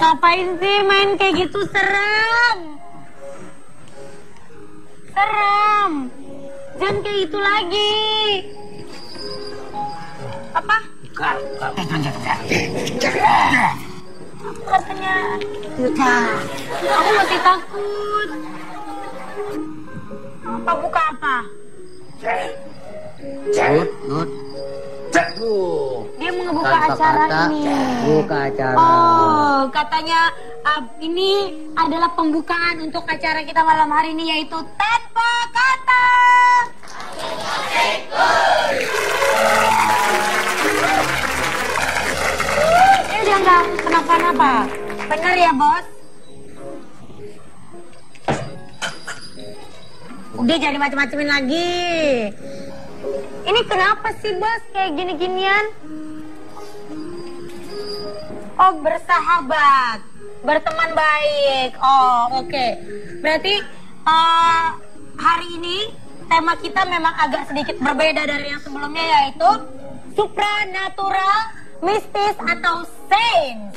Ngapain sih main kayak gitu, serem. Serem. Jangan kayak gitu lagi. Apa? Katanya. Aku masih takut. Apa buka apa? Nut. Dia mau ngebuka acara ini. Buka acara. Oh, katanya ini adalah pembukaan untuk acara kita malam hari ini, yaitu Tanpa Kata. Ini dia nggak kenapa-napa. Bener ya, Bos? Udah jadi macem-macemin lagi. Ini kenapa sih, Bos, kayak gini-ginian? Oh, bersahabat, berteman baik. Oh, oke. Berarti hari ini tema kita memang agak sedikit berbeda dari yang sebelumnya, yaitu supranatural, mistis atau sains.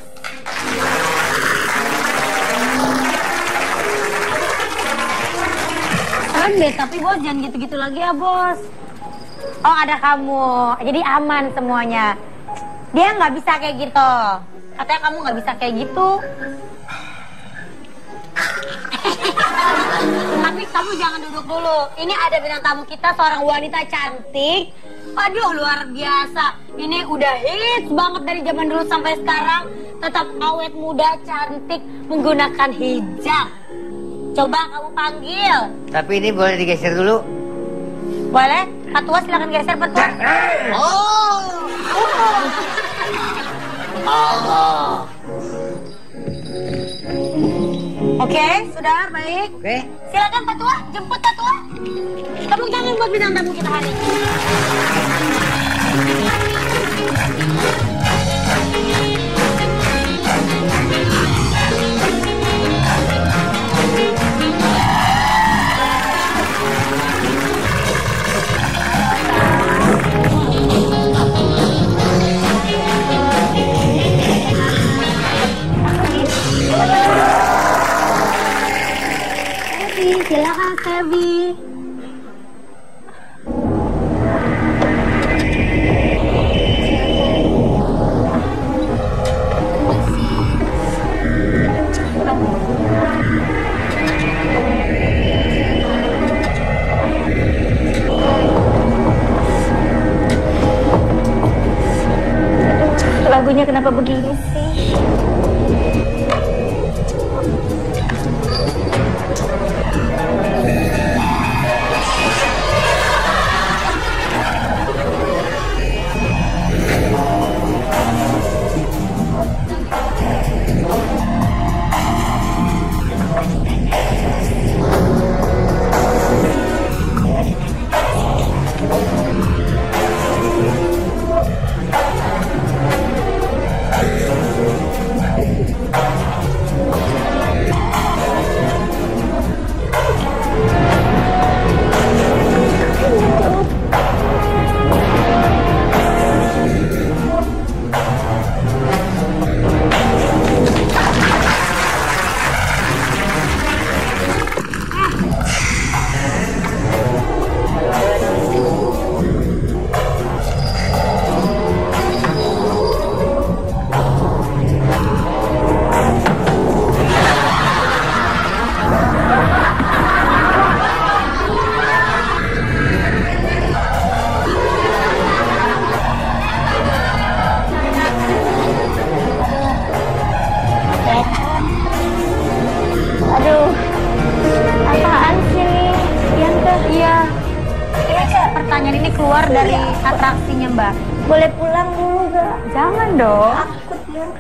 Serem deh, tapi Bos jangan gitu-gitu lagi ya, Bos. Oh, ada kamu, jadi aman semuanya. Dia nggak bisa kayak gitu. Katanya kamu nggak bisa kayak gitu. Tapi kamu jangan duduk dulu. Ini ada bintang tamu kita, seorang wanita cantik. Aduh, luar biasa. Ini udah hits banget dari zaman dulu sampai sekarang. Tetap awet muda, cantik, menggunakan hijab. Coba kamu panggil. Tapi ini boleh digeser dulu. Boleh? Patua silakan geser, Patua. Oke, sudah baik. Oke. Silakan Patua, jemput Patua. Tepuk tangan buat bintang tamu kita hari ini. Silakan Sebi. Lagunya kenapa begini sih? Pertanyaan ini keluar dari atraksinya, Mbak. Boleh pulang dulu gak? Jangan dong. Takut yang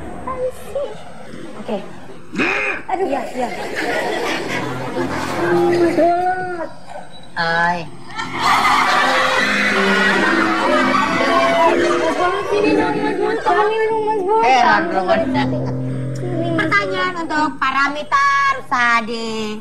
sih. Oke. Aduh, ya. Ay. Pertanyaan untuk Paramita Rusadi.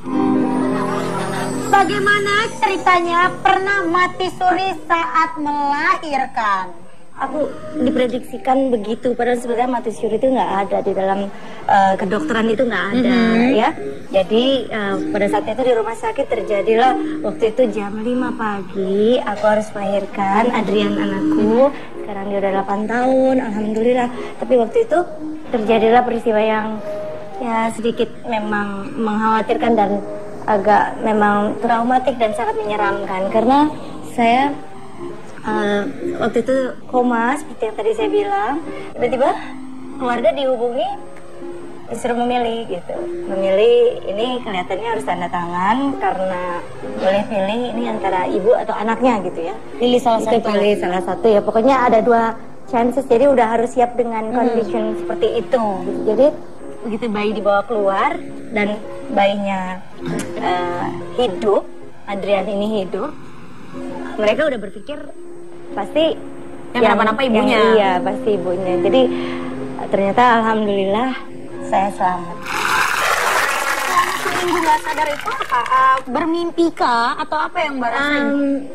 Bagaimana ceritanya pernah mati suri saat melahirkan? aku diprediksikan begitu, padahal sebenarnya mati suri itu nggak ada di dalam kedokteran, itu nggak ada ya. Jadi pada saat itu di rumah sakit terjadilah, waktu itu jam 5 pagi aku harus melahirkan Adrian anakku. Sekarang dia udah 8 tahun, alhamdulillah. Tapi waktu itu terjadilah peristiwa yang ya sedikit memang mengkhawatirkan dan agak memang traumatik dan sangat menyeramkan, karena saya waktu itu koma seperti yang tadi saya bilang. Tiba-tiba keluarga dihubungi, disuruh memilih gitu. Memilih, ini kelihatannya harus tanda tangan karena boleh pilih ini antara ibu atau anaknya gitu ya. Pilih salah Itu satu. pilih salah satu ya. Pokoknya ada 2 chances, jadi udah harus siap dengan condition seperti itu gitu. Jadi begitu bayi dibawa keluar dan bayinya hidup, Adrian ini hidup, mereka udah berpikir pasti Yang kenapa-napa ibunya. iya, pasti ibunya. Jadi ternyata alhamdulillah saya selamat. Seminggu nggak sadar itu apa? Bermimpi kah atau apa yang Mbak rasain?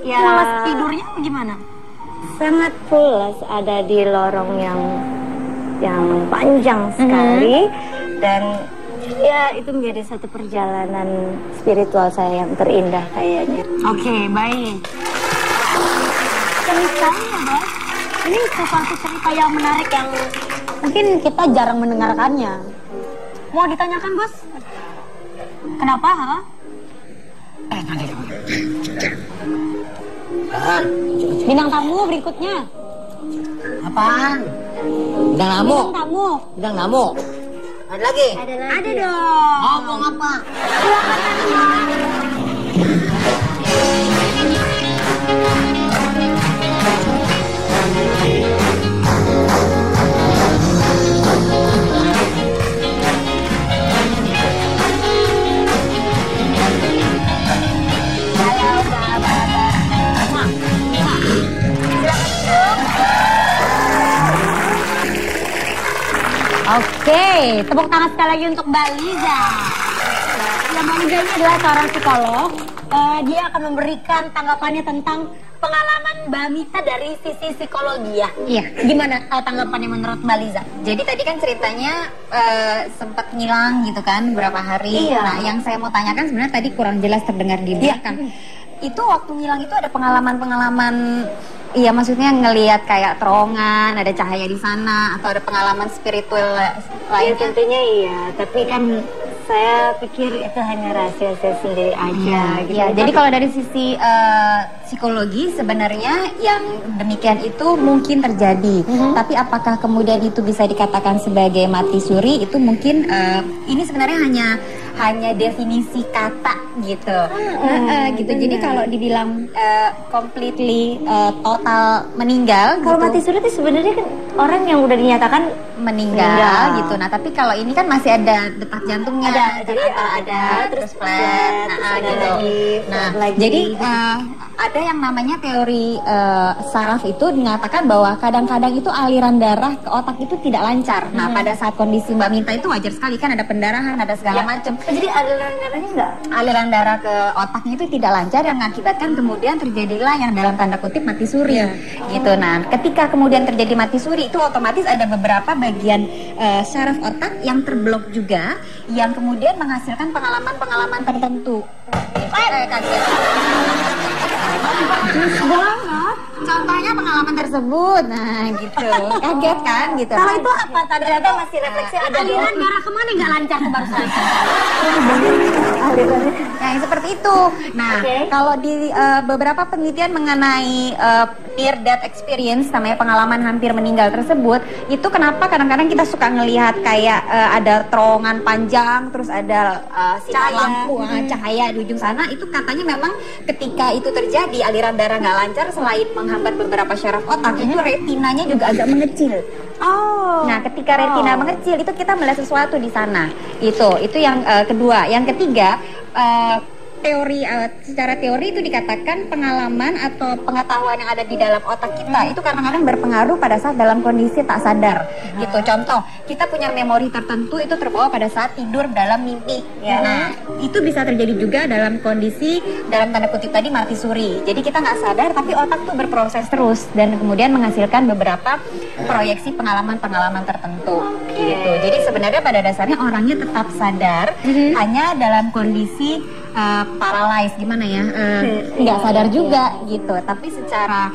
Ya Pola tidurnya gimana? sangat pulas, ada di lorong yang panjang sekali, dan ya itu menjadi satu perjalanan spiritual saya yang terindah kayaknya. Oke, baik. Ceritanya, Bos. Ini sesuatu cerita yang menarik yang mungkin kita jarang mendengarkannya. Mau ditanyakan, Bos? Kenapa, ha? Bintang tamu berikutnya. Apaan? Bidang tamu. Bintang tamu. Bidang tamu. Ada lagi? Ada dong. Ngomong apa? Oke, tepuk tangan sekali lagi untuk Mbak Liza. Ya, Mbak Liza ini adalah seorang psikolog. Dia akan memberikan tanggapannya tentang pengalaman Mbak Mita dari sisi psikologi ya. Iya. Gimana tanggapannya menurut Mbak Liza? Jadi tadi kan ceritanya sempat ngilang gitu kan beberapa hari. Iya. Nah, yang saya mau tanyakan sebenarnya tadi kurang jelas terdengar di belakang. Itu waktu ngilang itu ada pengalaman-pengalaman, iya maksudnya ngelihat kayak terowongan, ada cahaya di sana, atau ada pengalaman spiritual Ya lainnya? tentunya iya, tapi kan saya pikir itu hanya rahasia saya sendiri aja gitu. Ya, jadi kalau dari sisi psikologi sebenarnya yang demikian itu mungkin terjadi. Tapi apakah kemudian itu bisa dikatakan sebagai mati suri? Itu mungkin ini sebenarnya hanya definisi kata gitu. Gitu. Jadi kalau dibilang completely total meninggal Kalau gitu. mati suri itu sebenarnya kan orang yang udah dinyatakan meninggal gitu. Nah, tapi kalau ini kan masih ada detak jantungnya. jadi ada terus flat. terus Nah, ada gitu. lagi, Nah, lagi. jadi ada yang namanya teori saraf itu mengatakan bahwa kadang-kadang itu aliran darah ke otak itu tidak lancar. Nah, pada saat kondisi Mbak Minta itu wajar sekali kan ada pendarahan, ada segala macam. Jadi aliran darahnya enggak? Aliran darah ke otaknya itu tidak lancar yang mengakibatkan kemudian terjadilah yang dalam tanda kutip mati suri gitu. Nah, ketika kemudian terjadi mati suri itu otomatis ada beberapa bagian saraf otak yang terblok juga yang kemudian menghasilkan pengalaman-pengalaman tertentu. Kaget. Contohnya pengalaman tersebut, nah gitu, kaget kan gitu. Kalau itu apa? Ternyata masih refleksi ada aliran darah kemana nggak lancar tuh barusan? alirannya. Nah, yang seperti itu. Nah, Oke. kalau di beberapa penelitian mengenai near death experience, namanya pengalaman hampir meninggal tersebut, itu kenapa kadang-kadang kita suka ngelihat kayak ada terowongan panjang, terus ada sinar Cahaya. lampu, cahaya di ujung sana, itu katanya memang ketika itu terjadi aliran darah nggak lancar, selain menghambat beberapa syaraf otak, itu retinanya juga agak mengecil. Oh. Nah, ketika retina mengecil itu kita melihat sesuatu di sana. Itu yang kedua. Yang ketiga, secara teori itu dikatakan pengalaman atau pengetahuan yang ada di dalam otak kita itu kadang-kadang berpengaruh pada saat dalam kondisi tak sadar gitu. Contoh, kita punya memori tertentu itu terbawa pada saat tidur dalam mimpi ya. Nah, itu bisa terjadi juga dalam kondisi dalam tanda kutip tadi mati suri. Jadi kita nggak sadar tapi otak tuh berproses terus dan kemudian menghasilkan beberapa proyeksi pengalaman-pengalaman tertentu gitu. Jadi sebenarnya pada dasarnya orangnya tetap sadar hanya dalam kondisi paralyzed gimana ya, nggak sadar juga gitu. Tapi secara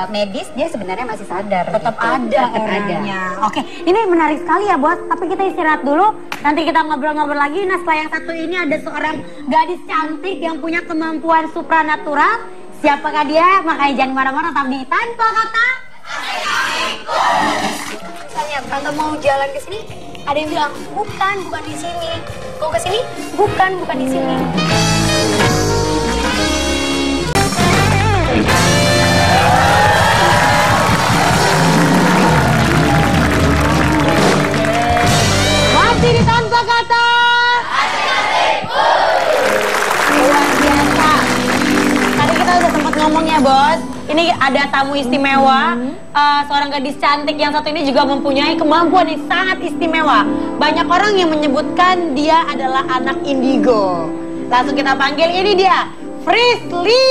medis dia sebenarnya masih sadar. Tetap gitu. ada Tetap orangnya. Oke, ini menarik sekali ya bos. Tapi kita istirahat dulu. Nanti kita ngobrol-ngobrol lagi. Nah setelah yang satu ini ada seorang gadis cantik yang punya kemampuan supranatural. Siapakah dia? Makanya jangan marah-marah, tetap di Tanpa Kata. Misalnya tante mau jalan ke sini, ada yang bilang bukan di sini. Mau ke sini, bukan di sini. Masih di Tanpa Kata. Luar biasa. Tadi kita udah sempat ngomong ya bos. Ini ada tamu istimewa, seorang gadis cantik yang satu ini juga mempunyai kemampuan yang sangat istimewa. Banyak orang yang menyebutkan dia adalah anak indigo. Langsung kita panggil, ini dia, Frisly.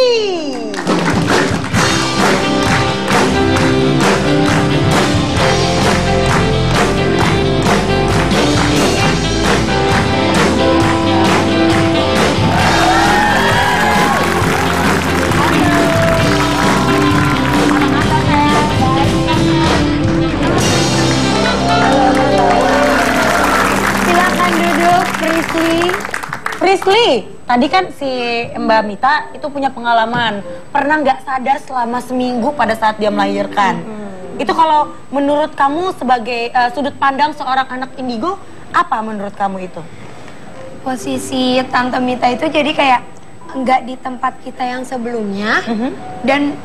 Frisly, tadi kan si Mbak Mita itu punya pengalaman pernah nggak sadar selama seminggu pada saat dia melahirkan. Itu kalau menurut kamu sebagai sudut pandang seorang anak indigo, apa menurut kamu itu? Posisi Tante Mita itu jadi kayak nggak di tempat kita yang sebelumnya dan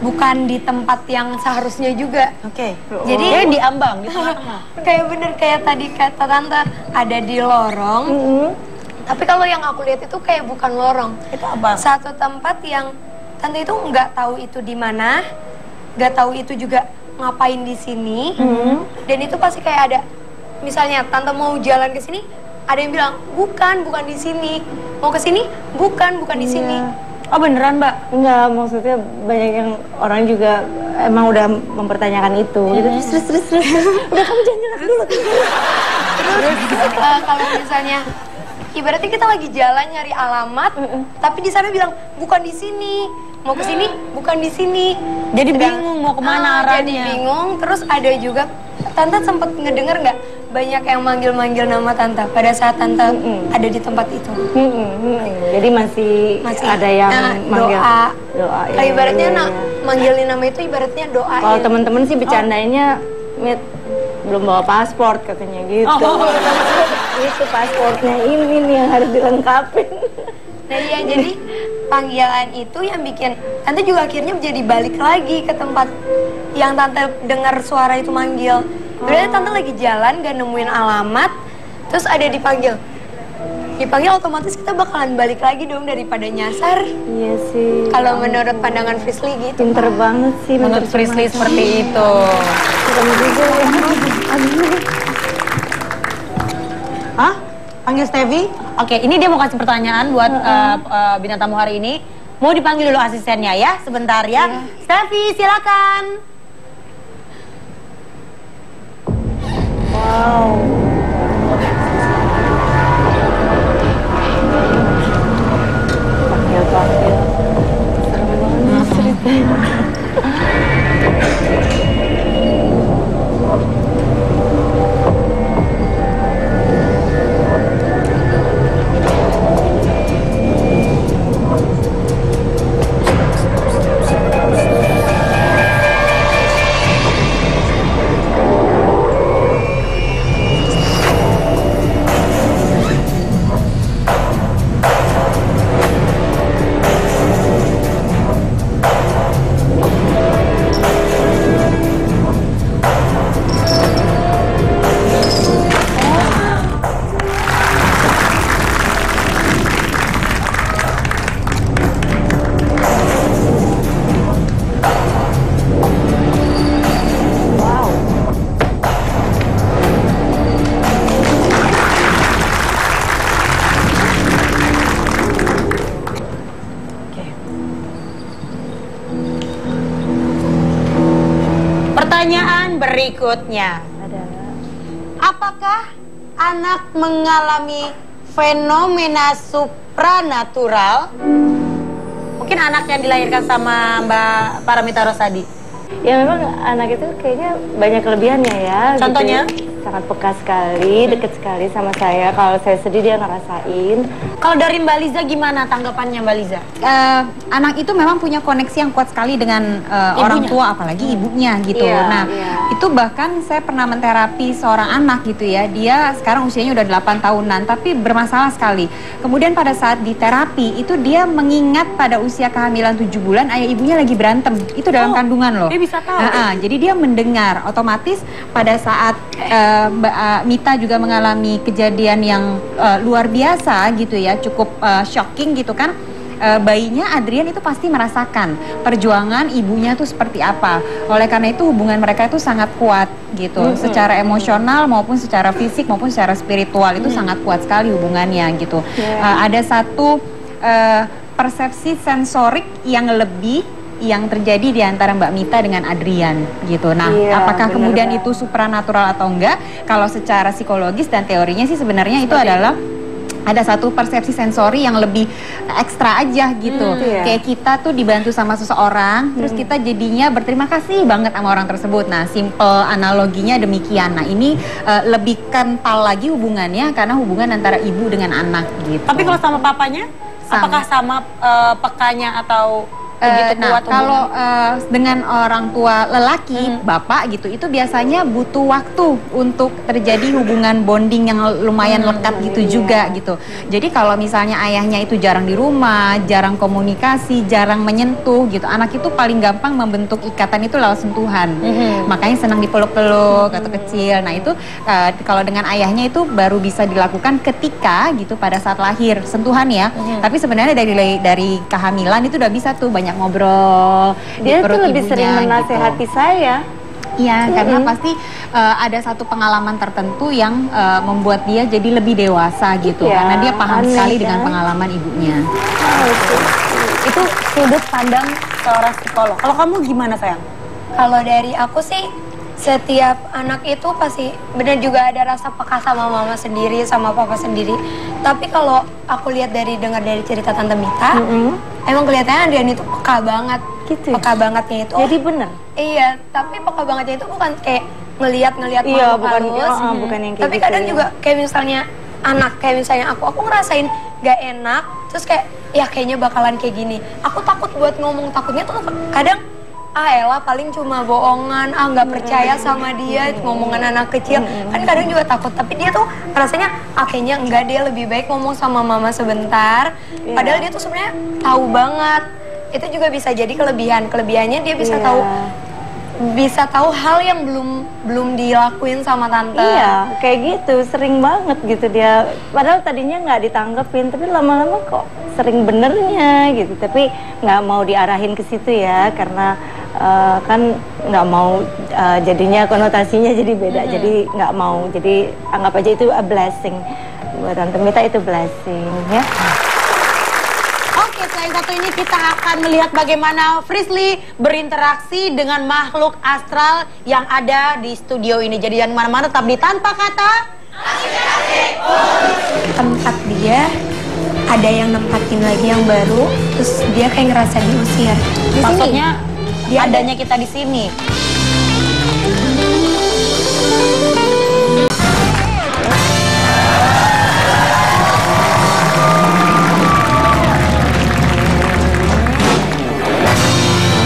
bukan di tempat yang seharusnya juga. Oke. Jadi kayak diambang di tengah-tengah. Kayak bener kayak tadi kata Tante ada di lorong. Tapi kalau yang aku lihat itu kayak bukan lorong. Itu apa? Satu tempat yang Tante itu nggak tahu itu di mana, nggak tahu itu juga ngapain di sini. Dan itu pasti kayak ada, misalnya Tante mau jalan ke sini, ada yang bilang bukan di sini. Mau ke sini, bukan di sini. Oh beneran Mbak? Enggak, maksudnya banyak yang orang juga emang udah mempertanyakan itu. Gitu. Terus. Udah kamu jangan jelas dulu. Terus kalau misalnya ibaratnya kita lagi jalan nyari alamat, tapi di sana bilang bukan di sini. Mau ke sini, bukan di sini. Jadi bingung mau kemana arahnya. Jadi bingung. Terus ada juga Tante sempat ngedenger nggak banyak yang manggil-manggil nama Tante pada saat Tante ada di tempat itu. Jadi masih ada yang manggil doa. Kalau ibaratnya manggilin nama itu ibaratnya doa. Kalau teman-teman sih bercandainnya, Mit, belum bawa paspor katanya gitu. Itu pasportnya ini nih yang harus dilengkapin. Nah iya, jadi panggilan itu yang bikin Tante juga akhirnya jadi balik lagi ke tempat yang Tante dengar suara itu manggil. Berarti Tante lagi jalan gak nemuin alamat, terus ada dipanggil otomatis kita bakalan balik lagi dong daripada nyasar. Iya sih. Kalau menurut pandangan Frisly gitu. Pinter banget sih. Menurut Frisly seperti itu. Hah? Panggil Stevie? Oke, ini dia mau kasih pertanyaan buat bintang tamu hari ini. Mau dipanggil dulu asistennya ya, sebentar ya. Stevie, silakan. Wow. Panggil. Serem banget ceritanya. berikutnya. Adalah Apakah anak mengalami fenomena supranatural? Mungkin anak yang dilahirkan sama Mbak Paramita Rosadi. ya memang anak itu kayaknya banyak kelebihannya ya. Contohnya? Gitu. Sangat peka sekali, deket sekali sama saya. Kalau saya sedih dia ngerasain. Kalau dari Mbak Liza gimana tanggapannya Mbak Liza? Anak itu memang punya koneksi yang kuat sekali dengan orang tua, apalagi ibunya gitu. Iya, Nah, iya. itu bahkan saya pernah menterapi seorang anak gitu ya. Dia sekarang usianya udah 8 tahunan, tapi bermasalah sekali. Kemudian pada saat di terapi, itu dia mengingat pada usia kehamilan 7 bulan, ayah ibunya lagi berantem. Itu dalam kandungan loh. Dia bisa tahu. Jadi dia mendengar, otomatis pada saat Mbak Mita juga mengalami kejadian yang luar biasa gitu ya, cukup shocking gitu kan. Bayinya Adrian itu pasti merasakan perjuangan ibunya tuh seperti apa. Oleh karena itu hubungan mereka itu sangat kuat gitu, secara emosional maupun secara fisik maupun secara spiritual itu sangat kuat sekali hubungannya gitu. Ada satu persepsi sensorik yang lebih yang terjadi di antara Mbak Mita dengan Adrian gitu. Nah, apakah kemudian itu supranatural atau enggak? Kalau secara psikologis dan teorinya sih sebenarnya itu adalah ada satu persepsi sensori yang lebih ekstra aja gitu. Kayak kita tuh dibantu sama seseorang, terus kita jadinya berterima kasih banget sama orang tersebut. Nah, simple analoginya demikian. Nah, ini lebih kental lagi hubungannya karena hubungan antara ibu dengan anak gitu. Tapi kalau sama papanya, apakah sama pekanya atau begitu nah, kuat kalau dengan orang tua lelaki, bapak gitu, itu biasanya butuh waktu untuk terjadi hubungan bonding yang lumayan lekat gitu juga gitu. Jadi kalau misalnya ayahnya itu jarang di rumah, jarang komunikasi, jarang menyentuh gitu, anak itu paling gampang membentuk ikatan itu lewat sentuhan. Makanya senang dipeluk-peluk atau kecil. Nah itu kalau dengan ayahnya itu baru bisa dilakukan ketika gitu pada saat lahir, sentuhan ya. Tapi sebenarnya dari kehamilan itu udah bisa tuh banyak ngobrol. Dia di tuh perut lebih ibunya, sering menasehati gitu. saya. Iya, karena pasti ada satu pengalaman tertentu yang membuat dia jadi lebih dewasa gitu. Iya, Karena dia paham aneh, sekali kan? dengan pengalaman ibunya. itu sudut pandang seorang psikolog. Kalau kamu gimana sayang? Kalau dari aku sih, setiap anak itu pasti benar juga ada rasa peka sama mama sendiri, sama papa sendiri. Tapi kalau aku lihat dengar dari cerita Tante Mita, emang kelihatannya Adrian itu peka banget. Gitu ya? Peka bangetnya itu. Jadi bener. Iya, tapi peka bangetnya itu bukan kayak ngelihat Iya, makhluk bukan halus. bukan yang kayak Tapi gitu kadang ya. juga kayak misalnya kayak misalnya aku ngerasain gak enak, terus kayak ya kayaknya bakalan kayak gini. Aku takut buat ngomong, takutnya tuh kadang elah paling cuma bohongan, nggak percaya sama dia, ngomongan anak kecil. Kan kadang juga takut, tapi dia tuh rasanya kayaknya enggak, dia lebih baik ngomong sama mama sebentar. Padahal dia tuh sebenarnya tahu banget. Itu juga bisa jadi kelebihannya dia bisa tahu hal yang belum dilakuin sama tante. Iya, kayak gitu, sering banget gitu dia. Padahal tadinya nggak ditanggepin, tapi lama-lama kok sering benernya gitu. Tapi nggak mau diarahin ke situ ya, karena kan nggak mau jadinya konotasinya jadi beda. Jadi nggak mau. Jadi anggap aja itu a blessing buat Tante Mita, itu blessing ya. Oke, selain satu ini kita akan melihat bagaimana Frisly berinteraksi dengan makhluk astral yang ada di studio ini. Jadi jangan kemana-mana, tetap di Tanpa Kata. Tempat dia ada yang nempatin lagi yang baru, terus dia kayak ngerasa diusir. Di sini. Maksudnya dia adanya kita di sini.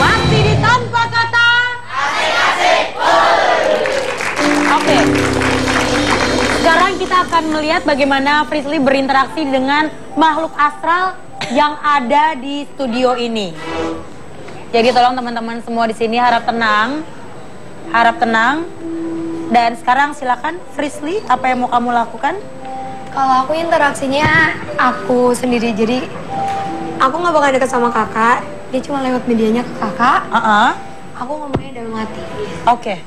Masih di Tanpa Kata. Oke. Sekarang kita akan melihat bagaimana Frisly berinteraksi dengan makhluk astral yang ada di studio ini. Jadi tolong teman-teman semua di sini harap tenang. Dan sekarang silakan Frisly, apa yang mau kamu lakukan? Kalau aku interaksinya aku sendiri, jadi aku nggak bakal deket sama kakak. Dia cuma lewat medianya ke kakak. Aku ngomongnya dalam hati. Oke.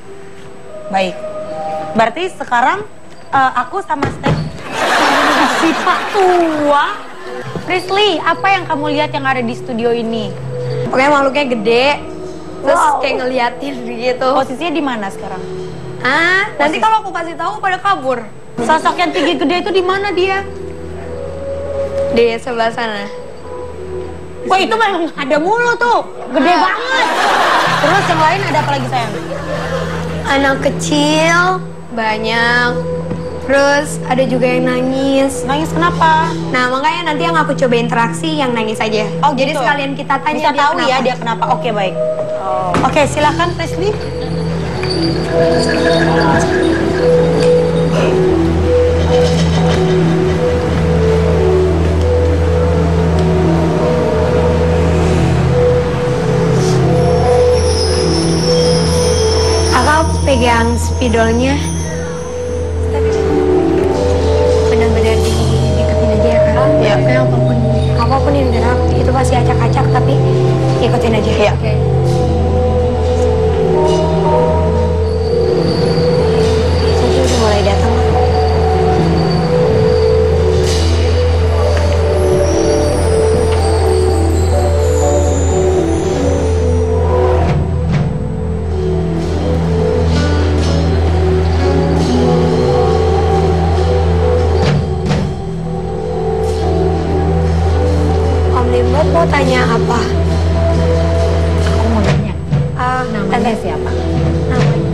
Baik. Berarti sekarang aku sama Step si Pak Tua. Frisly, apa yang kamu lihat yang ada di studio ini? Pokoknya makhluknya gede, terus kayak ngeliatin gitu. Posisinya di mana sekarang? Nanti kalau aku kasih tahu pada kabur. Sosok yang tinggi gede itu di mana dia? Di sebelah sana. Wah itu memang ada mulu tuh, gede banget. Terus yang lain ada apa lagi sayang? Anak kecil banyak. Terus ada juga yang nangis. Nangis kenapa? Nah makanya nanti yang aku coba interaksi yang nangis aja. Oh, jadi gitu. sekalian kita tanya Bisa dia tahu kenapa. ya dia kenapa. Oke baik. Oke silakan Presley. Kakak pegang spidolnya. Benar-benar diikutin aja ya kak. Iya. Kayak apapun yang gerak itu pasti acak-acak tapi ikutin aja. Iya. Oke. Jadi udah mulai datang. Om Limbot mau tanya apa? Aku mau nanya, namanya Tante. siapa? Namanya.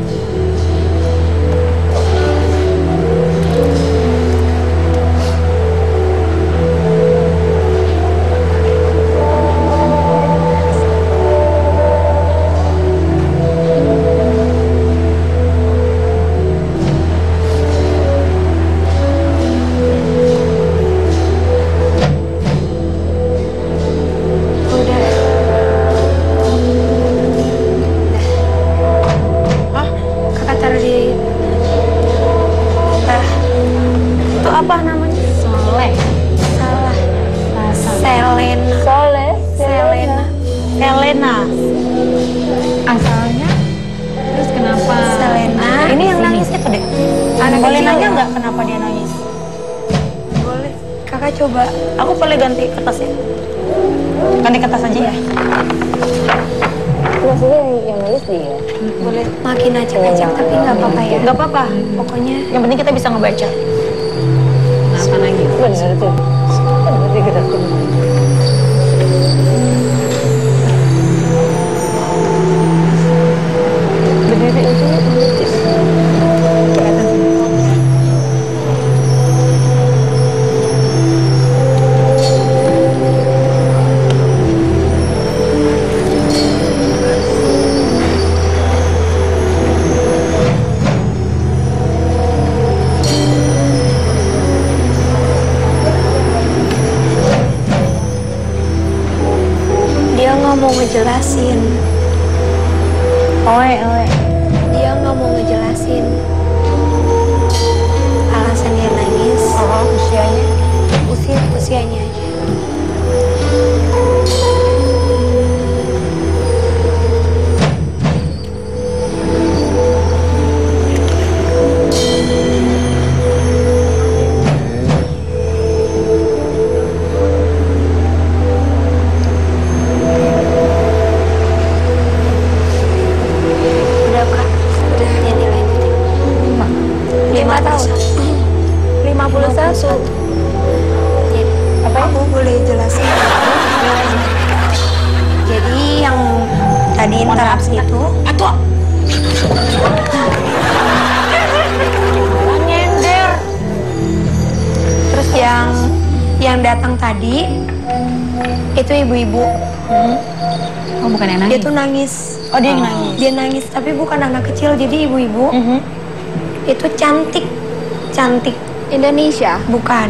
Udah. Hah? Kakak taruh di. Itu apa namanya? Soleh. Salah. Selena. Soleh, Selena. Elena. Asalnya? Terus kenapa? Selena. Ini yang nangis itu deh. Anak Boleh kecil nanya ya? nggak kenapa dia nangis? Boleh. Kakak coba. Aku boleh ganti kertas ya? Ganti kertas aja ya? Maksudnya yang nulis dia. Boleh. Makin acak-acak tapi nggak apa-apa ya. Nggak apa-apa. Pokoknya Yang penting kita bisa ngebaca. Kenapa nangis? Bener tuh. Bener digerakin. Berdiri aja melukis. dia nggak mau ngejelasin. Oe. Dia nggak mau ngejelasin alasan dia nangis. Usianya? Usianya aja. Udah kak, udah jadi lanjutin. 5 tahun. 51. Jadi, aku boleh jelasin. Jadi yang tadi interaksi itu Nyender. terus yang datang tadi itu ibu-ibu. Oh, bukan yang Dia nangis. tuh nangis. Oh dia nangis. Dia nangis tapi bukan anak kecil, jadi ibu-ibu. Itu cantik. Indonesia. Bukan.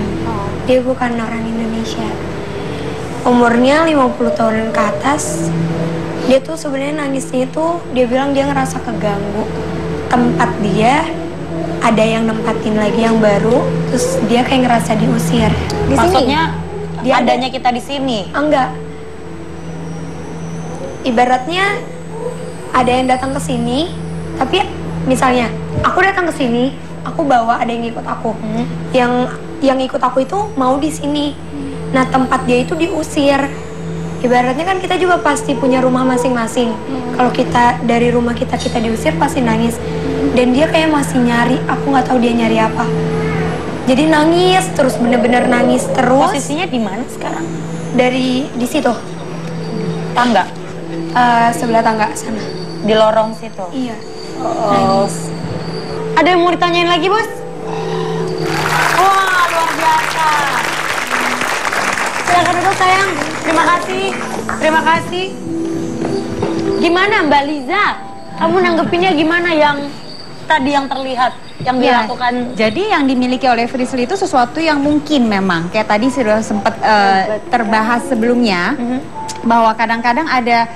Dia bukan orang Indonesia. Umurnya 50 tahunan ke atas. Dia tuh sebenarnya nangisnya itu dia bilang dia ngerasa keganggu. Tempat dia ada yang nempatin lagi yang baru, terus dia kayak ngerasa diusir. Di sini. Maksudnya Dia ada- adanya kita di sini. Enggak. Ibaratnya ada yang datang ke sini, tapi misalnya aku datang ke sini, aku bawa ada yang ikut aku. Yang ikut aku itu mau di sini. Nah, tempat dia itu diusir. Ibaratnya kan kita juga pasti punya rumah masing-masing. Kalau kita dari rumah kita diusir pasti nangis. Dan dia kayak masih nyari, aku nggak tahu dia nyari apa. Jadi nangis terus, bener-bener nangis terus. Posisinya di mana sekarang? Di situ, Tangga? sebelah tangga sana. Di lorong situ? Iya. Nangis. Ada yang mau ditanyain lagi, Bos? Wah, luar biasa. Silakan duduk, sayang. Terima kasih. Terima kasih. Gimana, Mbak Liza? Kamu nanggepinnya gimana yang tadi yang terlihat, yang dilakukan? Jadi yang dimiliki oleh Frisly itu sesuatu yang mungkin memang kayak tadi sudah sempat terbahas sebelumnya, bahwa kadang-kadang ada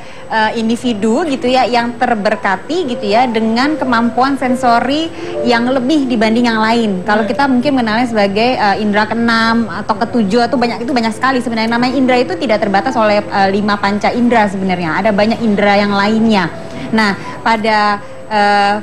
individu gitu ya yang terberkati gitu ya dengan kemampuan sensori yang lebih dibanding yang lain. Kalau kita mungkin mengenalnya sebagai indera keenam atau ketujuh atau banyak sekali sebenarnya. Namanya indera itu tidak terbatas oleh 5 panca indera sebenarnya. Ada banyak indera yang lainnya. Nah, pada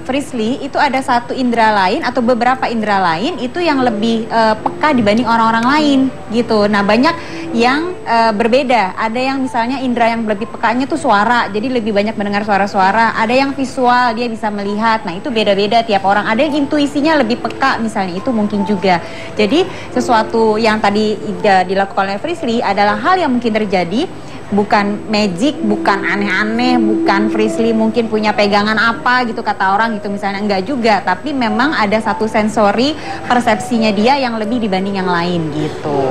Frisly itu ada satu indera lain atau beberapa indera lain itu yang lebih peka dibanding orang-orang lain gitu. Nah, banyak yang berbeda. Ada yang misalnya indera yang lebih pekanya tuh suara, jadi lebih banyak mendengar suara-suara. Ada yang visual, dia bisa melihat. Nah, itu beda-beda tiap orang. Ada yang intuisinya lebih peka misalnya, itu mungkin juga. Jadi sesuatu yang tadi dilakukan oleh Frisly adalah hal yang mungkin terjadi. Bukan magic, bukan aneh-aneh, bukan Frisly mungkin punya pegangan apa gitu kata orang gitu misalnya, enggak juga. Tapi memang ada satu sensori persepsinya dia yang lebih dibanding yang lain gitu.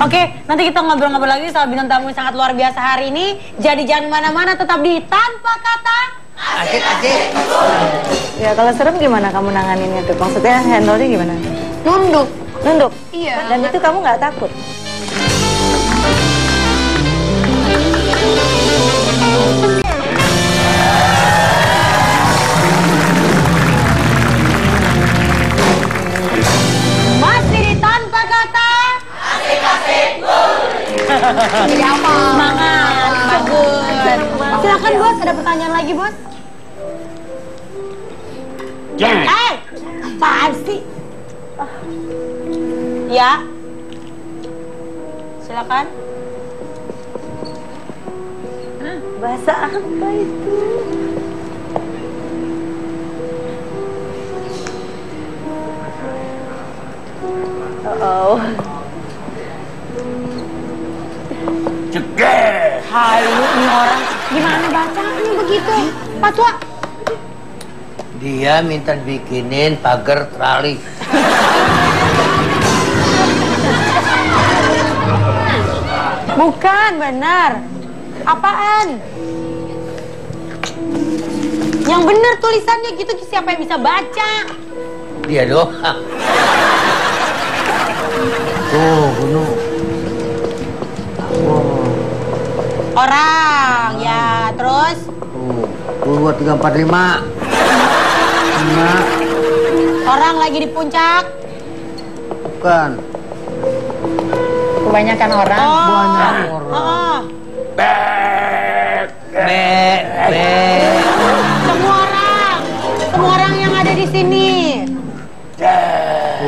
Oke, nanti kita ngobrol-ngobrol lagi soal bintang tamu yang sangat luar biasa hari ini. Jadi jangan mana-mana, tetap di Tanpa Kata. Asik. Ya kalau serem gimana kamu nanganinnya tuh? Maksudnya handle-nya gimana? Nunduk. Nunduk? Iya. Dan itu kamu nggak takut? Masih di Tanpa Kata. Asik-asik. Semangat, bagus. Silakan, Bos, ada pertanyaan lagi, Bos? Apaan sih? Ya. Silakan. Bahasa apa itu? Halu nih orang. Gimana bacanya begitu? Pak Tua. Dia minta bikinin pagar trali. Bukan, benar. Apaan? Yang benar tulisannya gitu, siapa yang bisa baca? Dia doang. Tuh, bunuh. Orang, ya, terus? Tuh, 2, 3, 4, 5. Orang lagi di puncak? Bukan. Kebanyakan orang. Banyak orang. Semua orang yang ada di sini.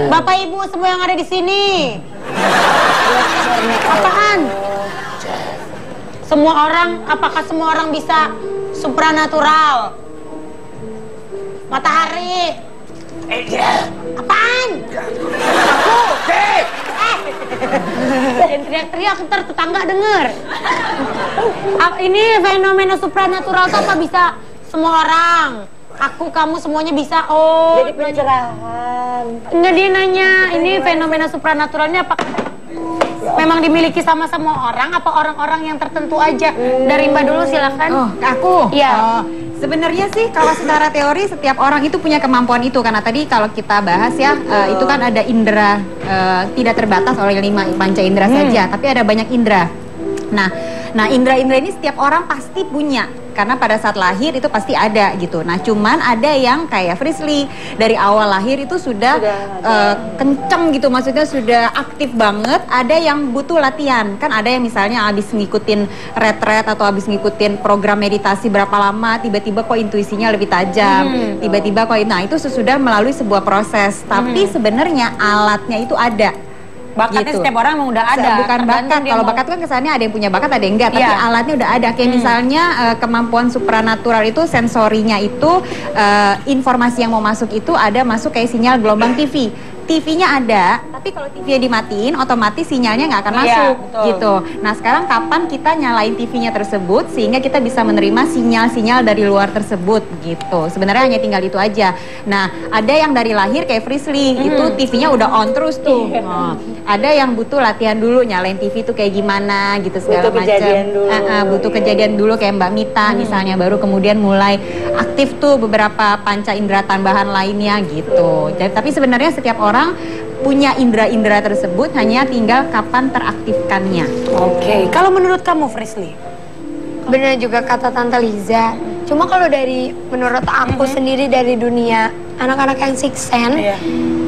Bapak Ibu semua yang ada di sini. Apaan? Semua orang, apakah semua orang bisa supranatural? Matahari. Apaan? Aku. Jangan teriak-teriak, ntar tetangga denger. Ini fenomena supranatural itu apa bisa semua orang? Aku, kamu semuanya bisa. Oh, Jadi pencerahan. enggak, dia nanya, ini fenomena supranatural ini apakah memang dimiliki sama semua orang, apa orang-orang yang tertentu aja? Dari Mbak dulu silakan. Oh, aku? Iya. Oh, sebenarnya sih kalau secara teori setiap orang itu punya kemampuan itu. Karena tadi kalau kita bahas ya, itu kan ada indera, tidak terbatas oleh 5 panca indera saja, tapi ada banyak indera. Nah, indera-indera ini setiap orang pasti punya. Karena pada saat lahir itu pasti ada gitu. Nah, cuman ada yang kayak Frisly dari awal lahir itu sudah kenceng gitu, maksudnya sudah aktif banget. Ada yang butuh latihan. Kan ada yang misalnya habis ngikutin retret atau habis ngikutin program meditasi berapa lama, tiba-tiba kok intuisinya lebih tajam. Tiba-tiba kok, nah itu sesudah melalui sebuah proses. Tapi sebenarnya alatnya itu ada. Bakatnya gitu. setiap orang emang udah ada. Bukan bakat, kalau bakat kan kesannya ada yang punya bakat ada yang enggak, tapi alatnya udah ada. Kayak misalnya kemampuan supranatural itu sensorinya itu informasi yang mau masuk itu ada masuk kayak sinyal gelombang TV. TV-nya ada, tapi kalau TV-nya dimatiin, otomatis sinyalnya nggak akan masuk, gitu. Nah, sekarang kapan kita nyalain TV-nya tersebut sehingga kita bisa menerima sinyal-sinyal dari luar tersebut, gitu. Sebenarnya hanya tinggal itu aja. Nah, ada yang dari lahir kayak Frisly, itu TV-nya udah on terus tuh. Ada yang butuh latihan dulu nyalain TV tuh kayak gimana, gitu segala macam. Butuh kejadian dulu kayak Mbak Mita misalnya, baru kemudian mulai aktif tuh beberapa panca indera tambahan lainnya, gitu. Jadi, tapi sebenarnya setiap orang punya indera-indera tersebut, hanya tinggal kapan teraktifkannya. Oke, kalau menurut kamu Frisly? Benar juga kata Tante Liza. Cuma kalau dari menurut aku sendiri dari dunia anak-anak yang six sense,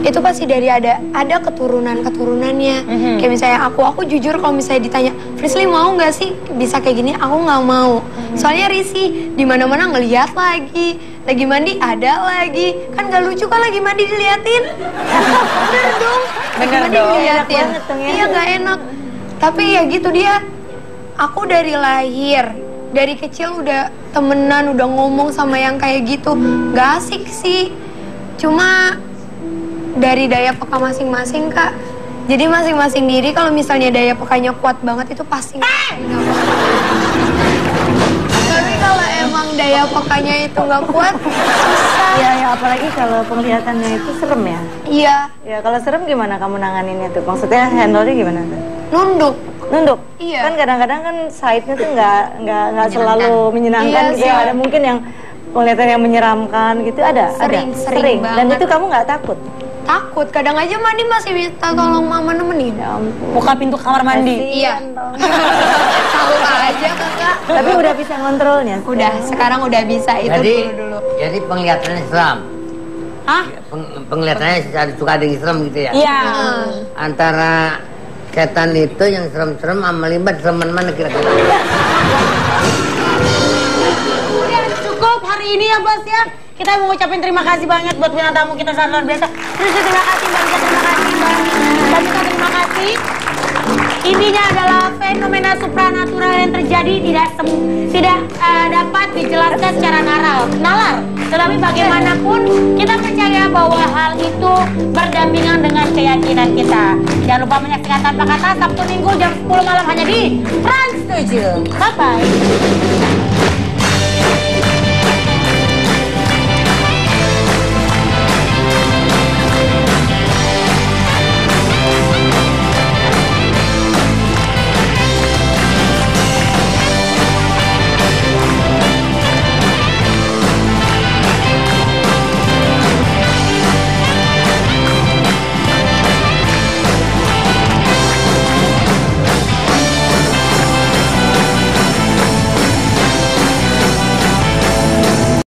itu pasti dari ada keturunan-keturunannya. Kayak misalnya aku jujur kalau misalnya ditanya, Frisly mau nggak sih bisa kayak gini? Aku nggak mau. Soalnya risih, di mana-mana ngelihat lagi mandi ada lagi, kan gak lucu kan lagi mandi diliatin. Bener dong, lagi mandi diliatin. Iya gak enak. Tapi ya gitu dia. Aku dari lahir, dari kecil udah temenan, udah ngomong sama yang kayak gitu. Gak asik sih. Cuma dari daya peka masing-masing Kak. Jadi masing-masing diri kalau misalnya daya pekanya kuat banget itu pasti tapi kalau emang daya pekanya itu nggak kuat, susah. Ya apalagi kalau penglihatannya itu serem ya. Iya. Ya kalau serem gimana kamu nanganinnya tuh? Maksudnya handle-nya gimana tuh? Nunduk. Iya. Kan kadang-kadang kan side-nya tuh nggak selalu menyenangkan gitu. Ada mungkin yang penglihatan yang menyeramkan gitu ada. Sering banget. Dan itu kamu nggak takut? Takut, kadang aja mandi masih minta tolong mama nemenin. Ya ampun. Buka pintu kamar mandi. Iya. Tahu aja Kakak. Tapi udah bisa ngontrolnya? Udah, sekarang udah bisa itu dulu. Jadi penglihatannya seram. Hah? Penglihatannya suka ada yang serem gitu ya? Iya. Antara setan itu yang serem-serem sama limbat sereman mana kira-kira? Udah cukup hari ini ya Bos ya. Kita mau ngucapin terima kasih banget buat bintang tamu kita sangat luar biasa. Terus terima kasih Mbak Mita, terima kasih Mbak Mita, terima kasih. Intinya adalah fenomena supranatural yang terjadi tidak dapat dijelaskan secara nalar. Tetapi bagaimanapun kita percaya bahwa hal itu berdampingan dengan keyakinan kita. Jangan lupa menyaksikan Tanpa Kata Sabtu Minggu jam 10 malam hanya di Trans 7. Bye bye.